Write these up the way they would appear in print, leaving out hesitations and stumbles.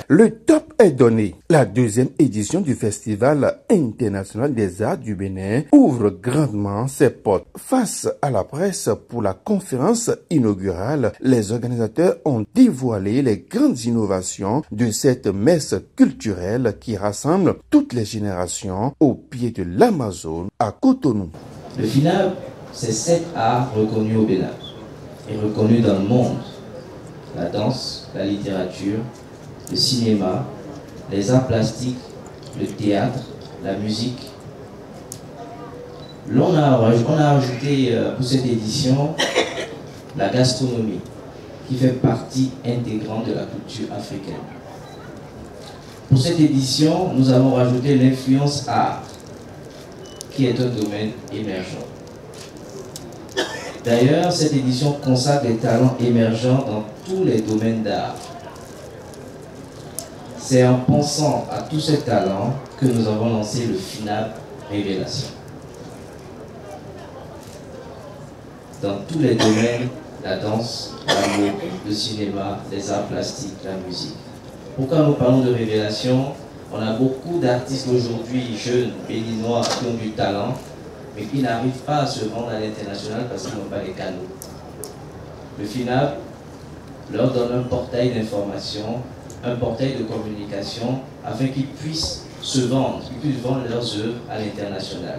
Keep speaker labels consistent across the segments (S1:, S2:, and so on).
S1: Le top est donné. La deuxième édition du Festival international des arts du Bénin ouvre grandement ses portes. Face à la presse pour la conférence inaugurale, les organisateurs ont dévoilé les grandes innovations de cette messe culturelle qui rassemble toutes les générations au pied de l'Amazone à Cotonou.
S2: Le FINAB, c'est 7 arts reconnus au Bénin et reconnus dans le monde. La danse, la littérature, le cinéma, les arts plastiques, le théâtre, la musique. On a ajouté pour cette édition la gastronomie, qui fait partie intégrante de la culture africaine. Pour cette édition, nous avons rajouté l'influence art, qui est un domaine émergent. D'ailleurs, cette édition consacre des talents émergents dans tous les domaines d'art. C'est en pensant à tous ces talents que nous avons lancé le FINAB Révélation. Dans tous les domaines, la danse, la mode, le cinéma, les arts plastiques, la musique. Pourquoi nous parlons de révélation? On a beaucoup d'artistes aujourd'hui, jeunes, béninois, qui ont du talent, mais qui n'arrivent pas à se vendre à l'international parce qu'ils n'ont pas les canaux. Le FINAB leur donne un portail d'information, un portail de communication, afin qu'ils puissent se vendre, qu'ils puissent vendre leurs œuvres à l'international.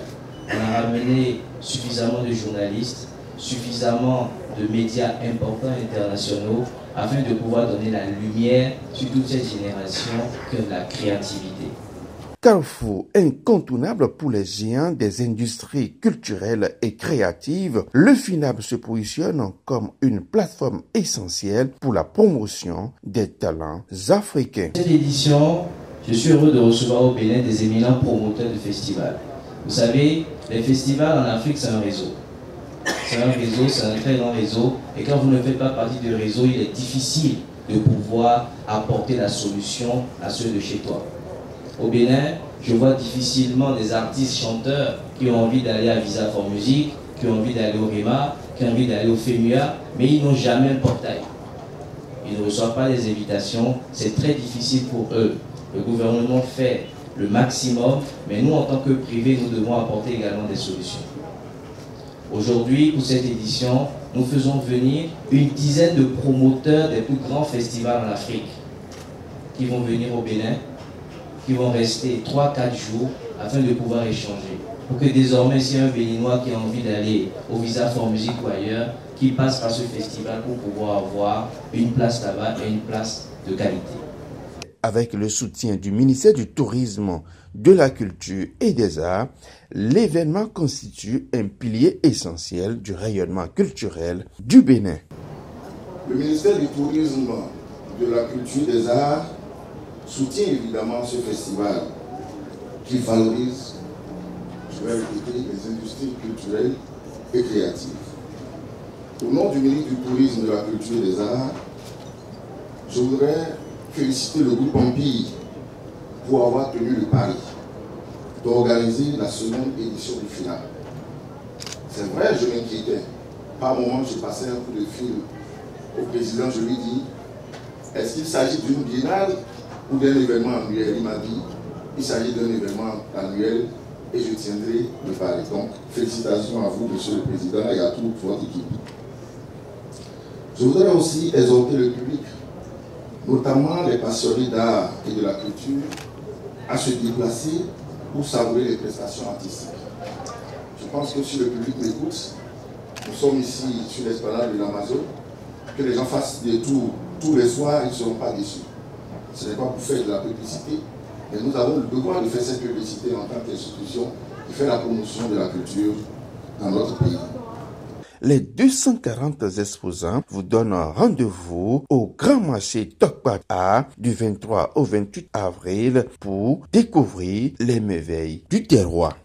S2: On a ramené suffisamment de journalistes, suffisamment de médias importants internationaux, afin de pouvoir donner la lumière sur toute cette génération que la créativité.
S1: Carrefour incontournable pour les géants des industries culturelles et créatives, le FINAB se positionne comme une plateforme essentielle pour la promotion des talents africains.
S2: Cette édition, je suis heureux de recevoir au Bénin des éminents promoteurs de festivals. Vous savez, les festivals en Afrique, c'est un réseau. C'est un réseau, c'est un très grand réseau. Et quand vous ne faites pas partie du réseau, il est difficile de pouvoir apporter la solution à ceux de chez toi. Au Bénin, je vois difficilement des artistes chanteurs qui ont envie d'aller à Visa for Music, qui ont envie d'aller au REMA, qui ont envie d'aller au FEMUA, mais ils n'ont jamais un portail. Ils ne reçoivent pas les invitations, c'est très difficile pour eux. Le gouvernement fait le maximum, mais nous, en tant que privé, nous devons apporter également des solutions. Aujourd'hui, pour cette édition, nous faisons venir une dizaine de promoteurs des plus grands festivals en Afrique qui vont venir au Bénin, qui vont rester 3-4 jours afin de pouvoir échanger. Pour que désormais, s'il y a un Béninois qui a envie d'aller au Visa for Music ou ailleurs, qu'il passe par ce festival pour pouvoir avoir une place là-bas et une place de qualité.
S1: Avec le soutien du ministère du Tourisme, de la Culture et des Arts, l'événement constitue un pilier essentiel du rayonnement culturel du Bénin.
S3: Le ministère du Tourisme, de la Culture et des Arts soutient évidemment ce festival qui valorise, je vais répéter, les industries culturelles et créatives. Au nom du ministre du Tourisme, de la Culture et des Arts, je voudrais féliciter le groupe Empire pour avoir tenu le pari d'organiser la seconde édition du FINAB. C'est vrai, je m'inquiétais. Par moment, je passais un coup de fil au président, je lui dis, est-ce qu'il s'agit d'une biennale ou d'un événement annuel? Il m'a dit, il s'agit d'un événement annuel et je tiendrai le pari. Donc, félicitations à vous, monsieur le président, et à toute votre équipe. Je voudrais aussi exhorter le public, notamment les passionnés d'art et de la culture, à se déplacer pour savourer les prestations artistiques. Je pense que si le public m'écoute, nous sommes ici sur l'esplanade de l'Amazone, que les gens fassent des tours tous les soirs, ils ne seront pas déçus. Ce n'est pas pour faire de la publicité, mais nous avons le devoir de faire cette publicité en tant qu'institution qui fait la promotion de la culture dans notre pays.
S1: Les 240 exposants vous donnent rendez-vous au Grand Marché Tokpak A du 23 au 28 avril pour découvrir les merveilles du terroir.